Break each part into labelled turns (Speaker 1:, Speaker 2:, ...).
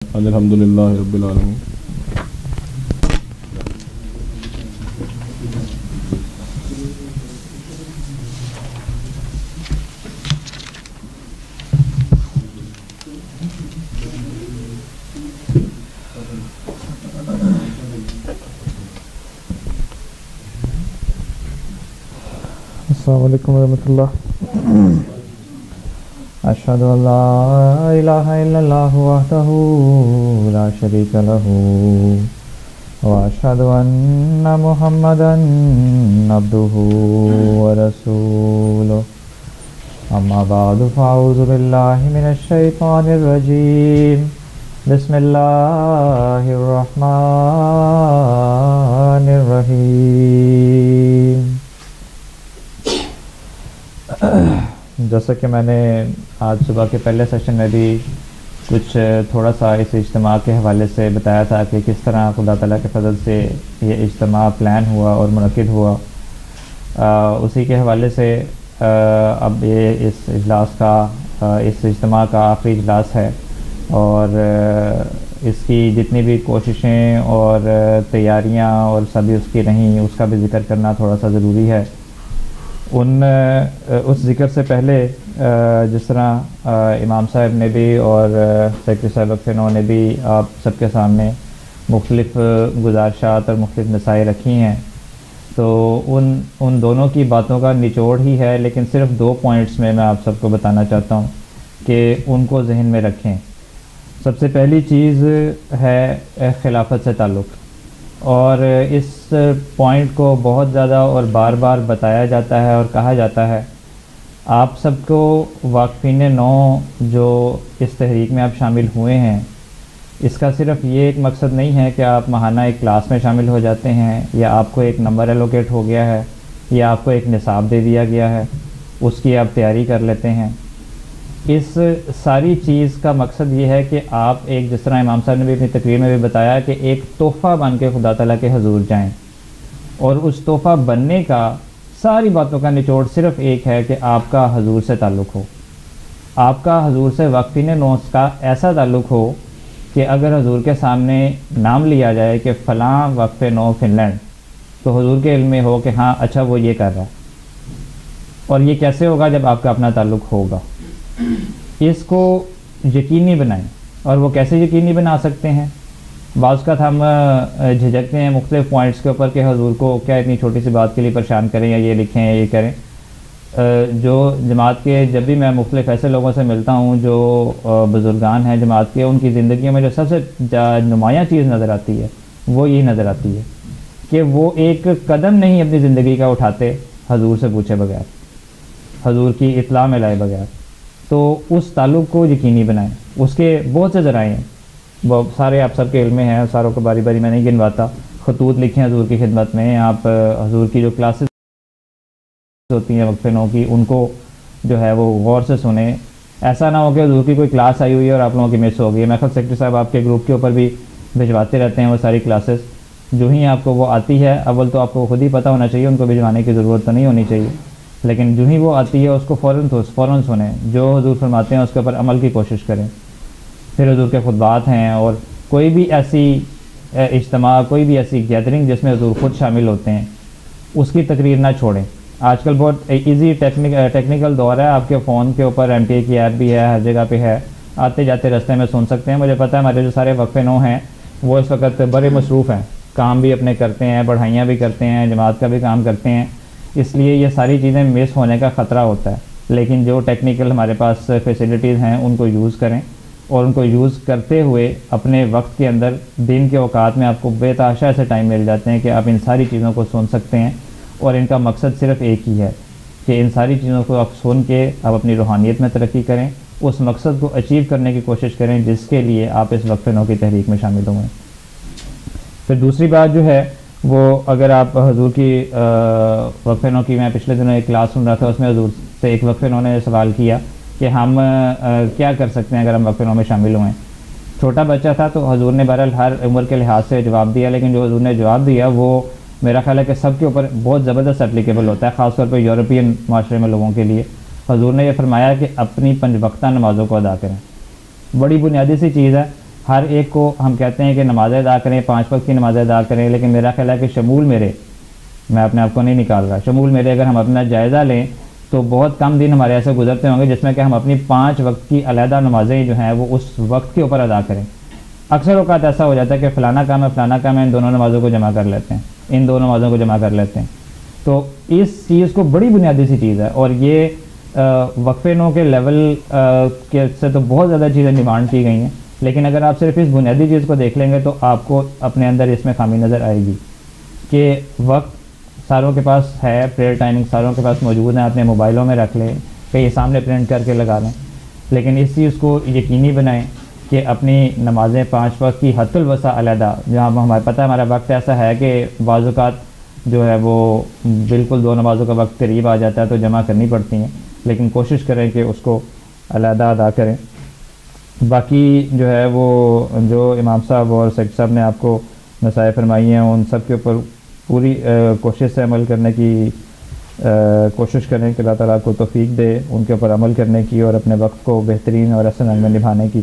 Speaker 1: الحمدللہ رب العالمین۔
Speaker 2: السلام علیکم ورحمۃ اللہ۔ اشہد ان لا الہ الا اللہ وحدہ لا شریک لہ واشہد ان محمدا عبدہ ورسولہ، اما بعد فاعوذ باللہ من الشیطان الرجیم، بسم اللہ الرحمن الرحیم۔ جیسا کہ میں نے آج صبح کے پہلے سیشن میں بھی کچھ تھوڑا سا اس اجتماع کے حوالے سے بتایا تھا کہ کس طرح خدا تعالیٰ کے فضل سے یہ اجتماع پلان ہوا اور منعقد ہوا، اسی کے حوالے سے اب یہ اس اجلاس کا اس اجتماع کا آخری اجلاس ہے، اور اس کی جتنی بھی کوششیں اور تیاریاں اور سبھی اس کی رہیں، اس کا بھی ذکر کرنا تھوڑا سا ضروری ہے۔ اس ذکر سے پہلے جس طرح امام صاحب نے بھی اور سیکرٹری صاحب وقفینوں نے بھی آپ سب کے سامنے مختلف گزارشات اور مختلف مسائل رکھی ہیں، تو ان دونوں کی باتوں کا نچوڑ ہی ہے، لیکن صرف 2 پوائنٹس میں آپ سب کو بتانا چاہتا ہوں کہ ان کو ذہن میں رکھیں۔ سب سے پہلی چیز ہے خلافت سے تعلق، اور اس پوائنٹ کو بہت زیادہ اور بار بار بتایا جاتا ہے اور کہا جاتا ہے۔ آپ سب کو واقفین نو جو اس تحریک میں آپ شامل ہوئے ہیں، اس کا صرف یہ ایک مقصد نہیں ہے کہ آپ ماہانہ ایک کلاس میں شامل ہو جاتے ہیں، یا آپ کو ایک نمبر ایلوکیٹ ہو گیا ہے، یا آپ کو ایک نصاب دے دیا گیا ہے، اس کی آپ تیاری کر لیتے ہیں۔ اس ساری چیز کا مقصد یہ ہے کہ آپ ایک، جس طرح امام صاحب نے بھی اپنی تقریر میں بھی بتایا، کہ ایک تحفہ بن کے خدا تعالیٰ کے حضور جائیں، اور اس تحفہ بننے کا ساری باتوں کا نچوڑ صرف ایک ہے کہ آپ کا حضور سے تعلق ہو، آپ کا حضور سے واقفین نوس کا ایسا تعلق ہو کہ اگر حضور کے سامنے نام لیا جائے کہ فلاں وقف نو فن لینڈ، تو حضور کے علم میں ہو کہ ہاں اچھا وہ یہ کر رہا ہے۔ اور یہ کیسے ہوگا؟ جب آپ کا اپنا تعلق ہوگا۔ اس کو یقینی بنائیں، اور وہ کیسے یقینی بنا سکتے ہیں؟ بعض کا ہم جھجکتے ہیں مختلف پوائنٹس کے اوپر کہ حضور کو کیا اتنی چھوٹی سی بات کے لیے پریشان کریں، یا یہ لکھیں یا یہ کریں۔ جو جماعت کے، جب بھی میں مختلف ایسے لوگوں سے ملتا ہوں جو بزرگان ہیں جماعت کے، ان کی زندگیوں میں جو سب سے نمایاں چیز نظر آتی ہے وہ یہی نظر آتی ہے کہ وہ ایک قدم نہیں اپنی زندگی کا اٹھاتے حضور سے پوچھے بغیر، حضور کی اطلاع میں لائے بغیر۔ تو اس تعلق کو یقینی بنائیں۔ اس کے بہت سے ذرائع ہیں، وہ سارے آپ سب کے علم میں ہیں، ساروں کو باری باری میں نہیں گنواتا۔ خطوط لکھیں حضور کی خدمت میں، آپ حضور کی جو کلاسز ہوتی ہیں وقفے نو کی، ان کو جو ہے وہ غور سے سنیں۔ ایسا نہ ہو کہ حضور کی کوئی کلاس آئی ہوئی ہے اور آپ لوگوں کی مس ہو گئی ہے۔ میں خود سیکرٹری صاحب آپ کے گروپ کے اوپر بھی بھجواتے رہتے ہیں وہ ساری کلاسز، جو ہی آپ کو وہ آتی ہے، اول تو آپ کو خود ہی پتہ ہونا چاہیے، ان کو بھجوانے کی ضرورت تو نہیں ہونی چاہیے، لیکن جو ہی وہ آتی ہے اس کو فوراً سنیں، جو حضور فرماتے ہیں اس کے اوپر عمل کی کوشش کریں۔ پھر حضور کے خطبات ہیں، اور کوئی بھی ایسی اجتماع، کوئی بھی ایسی گیدرنگ جس میں حضور خود شامل ہوتے ہیں، اس کی تقریر نہ چھوڑیں۔ آج کل بہت ایزی ٹیکنیکل دور ہے، آپ کے فون کے اوپر MTA کی ایپ بھی ہے، ہر جگہ پہ ہے، آتے جاتے راستے میں سن سکتے ہیں۔ مجھے پتہ ہے ہمارے جو سارے وقفے نو ہیں وہ اس وقت بڑے مصروف ہیں، کام بھی اپنے کرتے ہیں، پڑھائیاں بھی کرتے ہیں، جماعت کا بھی کام کرتے ہیں، اس لیے یہ ساری چیزیں مس ہونے کا خطرہ ہوتا ہے۔ لیکن جو ٹیکنیکل ہمارے پاس فیسلٹیز ہیں ان کو یوز کریں، اور ان کو یوز کرتے ہوئے اپنے وقت کے اندر، دن کے اوقات میں آپ کو بے تحاشا ایسے ٹائم مل جاتے ہیں کہ آپ ان ساری چیزوں کو سن سکتے ہیں، اور ان کا مقصد صرف ایک ہی ہے کہ ان ساری چیزوں کو آپ سن کے آپ اپنی روحانیت میں ترقی کریں، اس مقصد کو اچیو کرنے کی کوشش کریں جس کے لیے آپ اس وقف نو کی تحریک میں شامل ہوئے۔ پھر دوسری بات جو ہے وہ، اگر آپ حضور کی وقف نو کی، میں پچھلے دنوں ایک کلاس سن رہا تھا، اس میں حضور سے ایک وقف نو نے سوال کیا کہ ہم کیا کر سکتے ہیں اگر ہم وقف نو میں شامل ہوئیں۔ چھوٹا بچہ تھا تو حضور نے بہرحال ہر عمر کے لحاظ سے جواب دیا، لیکن جو حضور نے جواب دیا وہ میرا خیال ہے کہ سب کے اوپر بہت زبردست اپلیکیبل ہوتا ہے، خاص طور پہ یورپین معاشرے میں لوگوں کے لیے۔ حضور نے یہ فرمایا کہ اپنی 5 وقتہ نمازوں کو ادا کریں۔ بڑی بنیادی سی چیز ہے، ہر ایک کو ہم کہتے ہیں کہ نمازیں ادا کریں، 5 وقت کی نمازیں ادا کریں، لیکن میرا خیال ہے کہ شمول میرے، میں اپنے آپ کو نہیں نکال رہا، شمول میرے اگر ہم اپنا جائزہ لیں تو بہت کم دن ہمارے ایسے گزرتے ہوں گے جس میں کہ ہم اپنی 5 وقت کی علیحدہ نمازیں جو ہیں وہ اس وقت کے اوپر ادا کریں۔ اکثر اوقات ایسا ہو جاتا ہے کہ فلانا کام ہے، ان دونوں نمازوں کو جمع کر لیتے ہیں، ان دو نمازوں کو جمع کر لیتے ہیں۔ تو اس چیز کو بڑی بنیادی سی چیز ہے، اور یہ وقفے نو کے لیول کے سے تو بہت زیادہ چیزیں ڈیمانڈ کی گئی ہیں، لیکن اگر آپ صرف اس بنیادی چیز کو دیکھ لیں گے تو آپ کو اپنے اندر اس میں خامی نظر آئے گی کہ وقت ساروں کے پاس ہے، پریئر ٹائمنگ ساروں کے پاس موجود ہیں، اپنے موبائلوں میں رکھ لیں، کہیں سامنے پرنٹ کر کے لگا لیں، لیکن اس چیز کو یقینی بنائیں کہ اپنی نمازیں 5 وقت کی حد الوسع علیحدہ، جہاں ہمیں پتہ ہے ہمارا وقت ایسا ہے کہ بعض اوقات جو ہے وہ بالکل 2 نمازوں کا وقت قریب آ جاتا ہے تو جمع کرنی پڑتی ہیں، لیکن کوشش کریں کہ اس کو علیحدہ ادا کریں۔ باقی جو ہے وہ جو امام صاحب اور سیکرٹری صاحب نے آپ کو نصائح فرمائی ہیں ان سب کے اوپر پوری کوشش سے عمل کرنے کی کوشش کریں کہ اللہ تعالیٰ کو توفیق دے ان کے اوپر عمل کرنے کی اور اپنے وقت کو بہترین اور احسن رنگ میں نبھانے کی۔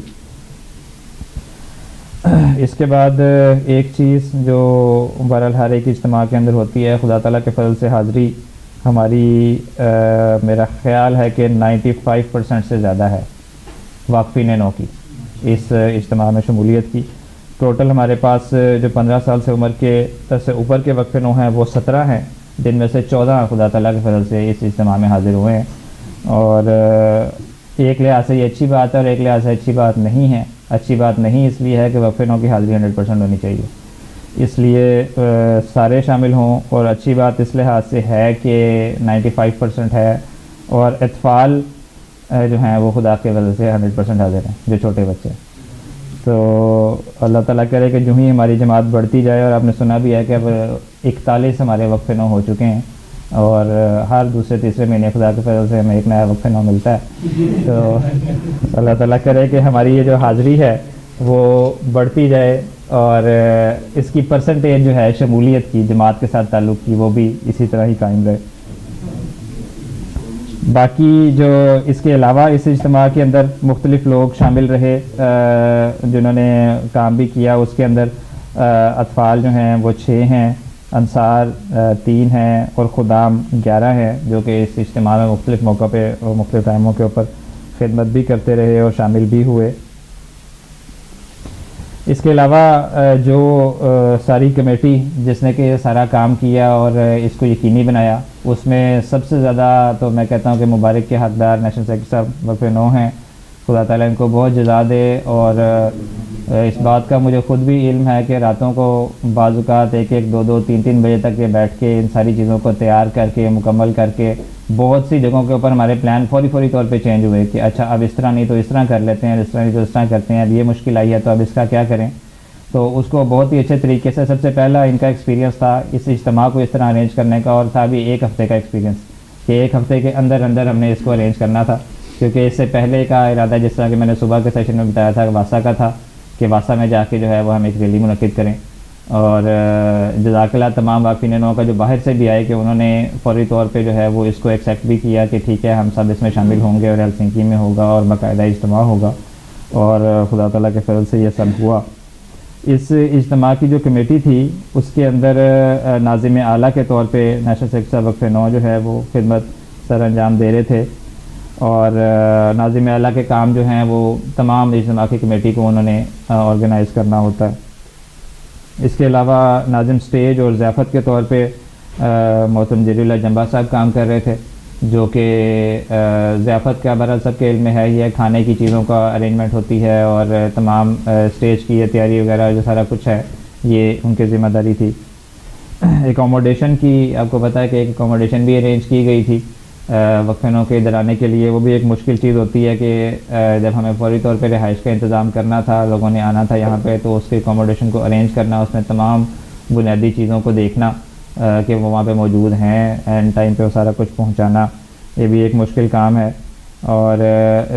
Speaker 2: اس کے بعد ایک چیز جو بہرحال ہر ایک اجتماع کے اندر ہوتی ہے، خدا تعالیٰ کے فضل سے حاضری ہماری میرا خیال ہے کہ 95% سے زیادہ ہے واقفین نو کی اس اجتماع میں شمولیت کی۔ ٹوٹل ہمارے پاس جو 15 سال سے عمر کے سے اوپر کے وقف نو ہیں وہ 17 ہیں، جن میں سے 14 خدا تعالیٰ کے فضل سے اس اجتماع میں حاضر ہوئے ہیں، اور ایک لحاظ سے یہ اچھی بات ہے اور ایک لحاظ سے اچھی بات نہیں ہے۔ اچھی بات نہیں اس لیے ہے کہ وقف نو کی حاضری 100% ہونی چاہیے، اس لیے سارے شامل ہوں، اور اچھی بات اس لحاظ سے ہے کہ 95% ہے، اور اطفال جو ہیں وہ خدا کے فضل سے 100% حاضر ہیں، جو چھوٹے بچے۔ تو اللہ تعالیٰ کرے کہ جو ہی ہماری جماعت بڑھتی جائے، اور آپ نے سنا بھی ہے کہ اب 41 ہمارے وقف نو ہو چکے ہیں، اور ہر دوسرے تیسرے مہینے خدا کے فضل سے ہمیں ایک نیا وقف نو ملتا ہے۔ تو اللہ تعالیٰ کرے کہ ہماری یہ جو حاضری ہے وہ بڑھتی جائے، اور اس کی پرسنٹیج جو ہے شمولیت کی، جماعت کے ساتھ تعلق کی، وہ بھی اسی طرح ہی قائم رہے۔ باقی جو اس کے علاوہ اس اجتماع کے اندر مختلف لوگ شامل رہے جنہوں نے کام بھی کیا، اس کے اندر اطفال جو ہیں وہ 6 ہیں، انصار 3 ہیں، اور خدام 11 ہیں، جو کہ اس اجتماع میں مختلف موقع پہ اور مختلف ٹائموں کے اوپر خدمت بھی کرتے رہے اور شامل بھی ہوئے۔ اس کے علاوہ جو ساری کمیٹی جس نے کہ یہ سارا کام کیا اور اس کو یقینی بنایا، اس میں سب سے زیادہ تو میں کہتا ہوں کہ مبارک کے حقدار نیشنل سیکرٹری صاحب وقف نو ہیں۔ خدا تعالیٰ ان کو بہت جزا دے، اور اس بات کا مجھے خود بھی علم ہے کہ راتوں کو بعض اوقات 1-1, 2-2, 3-3 بجے تک یہ بیٹھ کے ان ساری چیزوں کو تیار کر کے مکمل کر کے بہت سی جگہوں کے اوپر ہمارے پلان فوری طور پہ چینج ہوئے کہ اچھا اب اس طرح نہیں تو اس طرح کر لیتے ہیں، اس طرح نہیں تو اس طرح کرتے ہیں، اب یہ مشکل آئی ہے تو اب اس کا کیا کریں۔ تو اس کو بہت ہی اچھے طریقے سے، سب سے پہلا ان کا ایکسپیرینس تھا اس اجتماع کو اس طرح ارینج کرنے کا، اور تھا بھی 1 ہفتے کا ایکسپیرینس کہ 1 ہفتے کے اندر ہم نے اس کو ارینج کرنا تھا، کیونکہ اس سے پہلے کا ارادہ جس طرح کہ میں نے صبح کے سیشن میں بتایا تھا واسا کا تھا کہ واسا میں جا کے جو ہے وہ ہم ایک ریلی منعقد کریں، اور جزاک اللہ تمام واقفین نو کا جو باہر سے بھی آئے کہ انہوں نے فوری طور پہ جو ہے وہ اس کو ایکسیپٹ بھی کیا کہ ٹھیک ہے ہم سب اس میں شامل ہوں گے، اور ہیلسنکی میں ہوگا اور باقاعدہ اجتماع ہوگا، اور خدا تعالیٰ کے فضل سے یہ سب ہوا۔ اس اجتماع کی جو کمیٹی تھی اس کے اندر ناظم اعلیٰ کے طور پہ نیشنل سیکرٹری صاحب وقف نو جو ہے وہ خدمت سر انجام دے رہے تھے، اور ناظم اعلیٰ کے کام جو ہیں وہ تمام اجتماع کی کمیٹی کو انہوں نے آرگنائز کرنا ہوتا ہے۔ اس کے علاوہ ناظم سٹیج اور ضیافت کے طور پہ محترم جلیل اللہ جمبا صاحب کام کر رہے تھے، جو کہ ضیافت کا برحال سب کے علم میں ہے ہی ہے، کھانے کی چیزوں کا ارینجمنٹ ہوتی ہے، اور تمام سٹیج کی تیاری وغیرہ جو سارا کچھ ہے یہ ان کی ذمہ داری تھی۔ اکوموڈیشن کی آپ کو پتہ ہے کہ ایک اکوموڈیشن بھی ارینج کی گئی تھی وقف نو کے ادھر آنے کے لیے، وہ بھی ایک مشکل چیز ہوتی ہے کہ جب ہمیں فوری طور پہ رہائش کا انتظام کرنا تھا، لوگوں نے آنا تھا یہاں پہ، تو اس کے اکوموڈیشن کو ارینج کرنا، اس میں تمام بنیادی چیزوں کو دیکھنا کہ وہ وہاں پہ موجود ہیں، اینڈ ٹائم پہ وہ سارا کچھ پہنچانا، یہ بھی ایک مشکل کام ہے۔ اور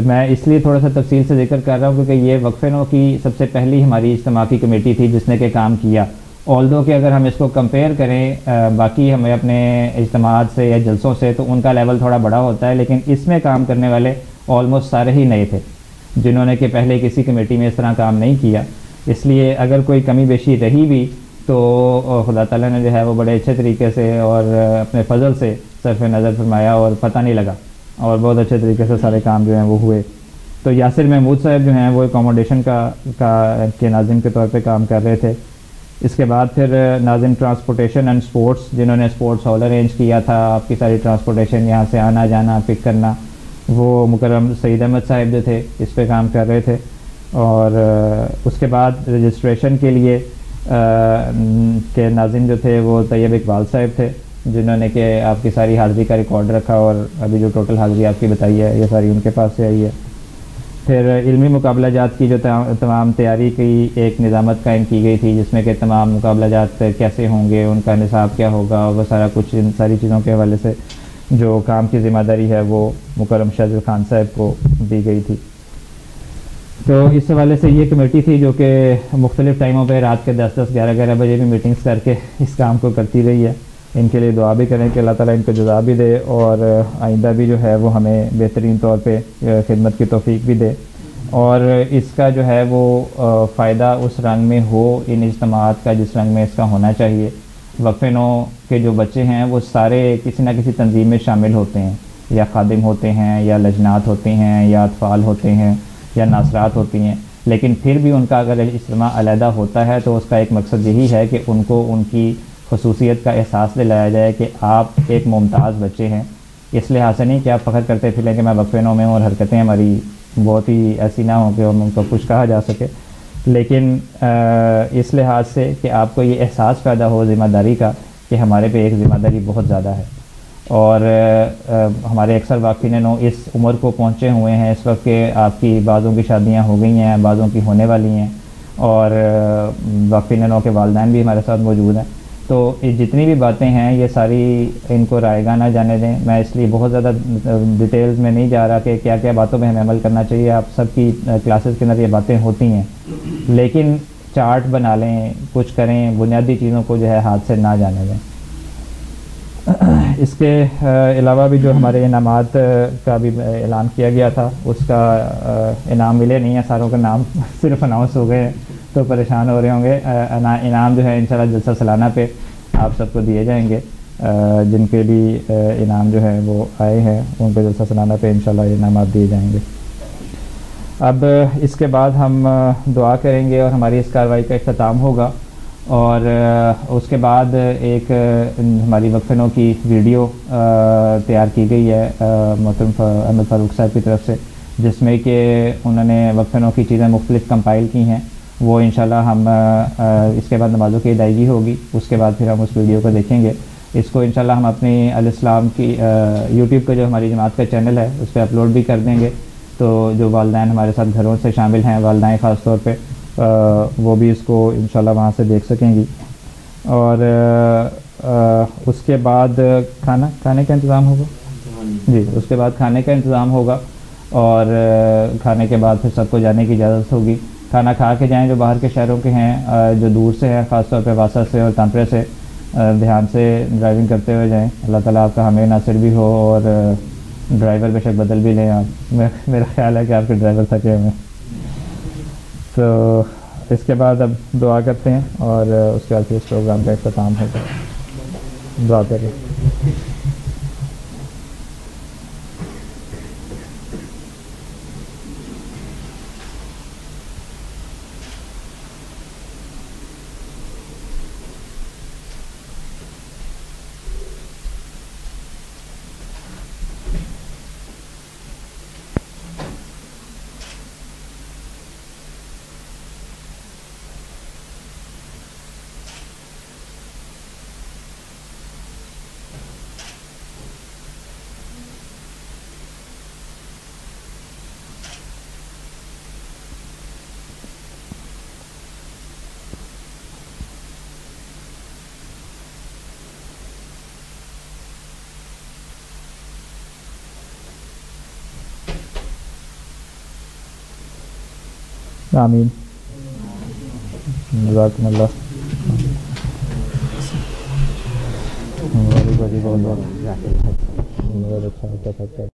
Speaker 2: میں اس لیے تھوڑا سا تفصیل سے ذکر کر رہا ہوں کیونکہ یہ وقف نو کی سب سے پہلی ہماری اجتماع کی کمیٹی تھی جس نے کہ کام کیا، آلدو کہ اگر ہم اس کو کمپیئر کریں باقی ہمیں اپنے اجتماعات سے یا جلسوں سے تو ان کا لیول تھوڑا بڑا ہوتا ہے، لیکن اس میں کام کرنے والے آلموسٹ سارے ہی نئے تھے، جنہوں نے کہ پہلے کسی کمیٹی میں اس طرح کام نہیں کیا. اس لیے اگر کوئی کمی بیشی رہی بھی تو خدا تعالیٰ نے جو ہے وہ بڑے اچھے طریقے سے اور اپنے فضل سے صرف نظر فرمایا اور پتہ نہیں لگا, اور بہت اچھے طریقے سے سارے کام جو ہیں وہ ہوئے. تو یاسر محمود صاحب جو ہیں وہ اکوموڈیشن کے ناظم کے طور پہ کام کر رہے تھے. اس کے بعد پھر ناظم ٹرانسپورٹیشن اینڈ سپورٹس, جنہوں نے سپورٹس ہال ارینج کیا تھا, آپ کی ساری ٹرانسپورٹیشن یہاں سے آنا جانا پک کرنا, وہ مکرم سعید احمد صاحب جو تھے اس پہ کام کر رہے تھے. اور اس کے بعد رجسٹریشن کے لیے کے ناظم جو تھے وہ طیب اقبال صاحب تھے, جنہوں نے کہ آپ کی ساری حاضری کا ریکارڈ رکھا, اور ابھی جو ٹوٹل حاضری آپ کی بتائی ہے یہ ساری ان کے پاس سے آئی ہے. پھر علمی مقابلہ جات کی جو تمام تیاری کی ایک نظامت قائم کی گئی تھی, جس میں کہ تمام مقابلہ جات کیسے ہوں گے, ان کا نصاب کیا ہوگا, وہ سارا کچھ ان ساری چیزوں کے حوالے سے جو کام کی ذمہ داری ہے وہ مکرم شاذل خان صاحب کو دی گئی تھی. تو اس حوالے سے یہ کمیٹی تھی جو کہ مختلف ٹائموں پہ رات کے 10-10 11-11 بجے بھی میٹنگز کر کے اس کام کو کرتی رہی ہے. ان کے لیے دعا بھی کریں کہ اللہ تعالیٰ ان کو جزا بھی دے, اور آئندہ بھی جو ہے وہ ہمیں بہترین طور پہ خدمت کی توفیق بھی دے, اور اس کا جو ہے وہ فائدہ اس رنگ میں ہو ان اجتماعات کا جس رنگ میں اس کا ہونا چاہیے. وقف نو کے جو بچے ہیں وہ سارے کسی نہ کسی تنظیم میں شامل ہوتے ہیں, یا خادم ہوتے ہیں, یا لجنات ہوتے ہیں, یا اطفال ہوتے ہیں, یا ناصرات ہوتی ہیں, لیکن پھر بھی ان کا اگر اجتماع علیحدہ ہوتا ہے تو اس کا ایک مقصد یہی ہے کہ ان کو ان کی خصوصیت کا احساس دلایا جائے کہ آپ ایک ممتاز بچے ہیں. اس لحاظ سے نہیں کہ آپ فخر کرتے پھریں کہ میں وقف نو میں ہوں اور حرکتیں ہماری بہت ہی ایسی نہ ہوں کہ ان کو کچھ کہا جا سکے, لیکن اس لحاظ سے کہ آپ کو یہ احساس پیدا ہو ذمہ داری کا کہ ہمارے پہ ایک ذمہ داری بہت زیادہ ہے. اور ہمارے اکثر واقفین نو اس عمر کو پہنچے ہوئے ہیں اس وقت کہ آپ کی بعضوں کی شادیاں ہو گئی ہیں, بعضوں کی ہونے والی ہیں, اور واقفین نو کے والدین بھی ہمارے ساتھ موجود ہیں. تو یہ جتنی بھی باتیں ہیں یہ ساری ان کو رائے گاہ نہ جانے دیں. میں اس لیے بہت زیادہ ڈیٹیلز میں نہیں جا رہا کہ کیا کیا باتوں پہ ہمیں عمل کرنا چاہیے. آپ سب کی کلاسز کے اندر یہ باتیں ہوتی ہیں, لیکن چارٹ بنا لیں, کچھ کریں, بنیادی چیزوں کو جو ہے ہاتھ سے نہ جانے دیں. اس کے علاوہ بھی جو ہمارے انعامات کا بھی اعلان کیا گیا تھا, اس کا انعام ملے نہیں ہیں, ساروں کے نام صرف اناؤنس ہو گئے ہیں تو پریشان ہو رہے ہوں گے. انعام جو ہے انشاءاللہ جلسہ سالانہ پہ آپ سب کو دیے جائیں گے. جن کے بھی انعام جو ہے وہ آئے ہیں ان کو جلسہ سالانہ پہ انشاءاللہ انعامات دیے جائیں گے. اب اس کے بعد ہم دعا کریں گے اور ہماری اس کارروائی کا اختتام ہوگا, اور اس کے بعد ایک ہماری وقف نو کی ویڈیو تیار کی گئی ہے محترم احمد فاروق صاحب کی طرف سے, جس میں کہ انہوں نے وقف نو کی چیزیں مختلف کمپائل کی ہیں. وہ انشاءاللہ ہم اس کے بعد نمازوں کی ادائیگی ہوگی, اس کے بعد پھر ہم اس ویڈیو کو دیکھیں گے. اس کو انشاءاللہ ہم اپنی الاسلام کی یوٹیوب کا جو ہماری جماعت کا چینل ہے اس پہ اپلوڈ بھی کر دیں گے. تو جو والدین ہمارے ساتھ گھروں سے شامل ہیں, والدین خاص طور پہ, وہ بھی اس کو انشاءاللہ وہاں سے دیکھ سکیں گی. اور اس کے بعد کھانے کا انتظام ہوگا. جی, اس کے بعد کھانے کا انتظام ہوگا, اور کھانے کے بعد پھر سب کو جانے کی اجازت ہوگی. کھانا کھا کے جائیں جو باہر کے شہروں کے ہیں, جو دور سے ہیں, خاص طور پہ واسط سے اور تانپرے سے, دھیان سے ڈرائیونگ کرتے ہوئے جائیں. اللہ تعالیٰ آپ کا حامی ناصر بھی ہو, اور ڈرائیور بے شک بدل بھی لیں آپ. میرا خیال ہے کہ آپ کے ڈرائیور تھکے ہوئے. تو اس کے بعد اب دعا کرتے ہیں, اور اس کے بعد پھر اس پروگرام کا اختتام ہوگا. دعا کریں. آمین. جزاکم اللہ. بہت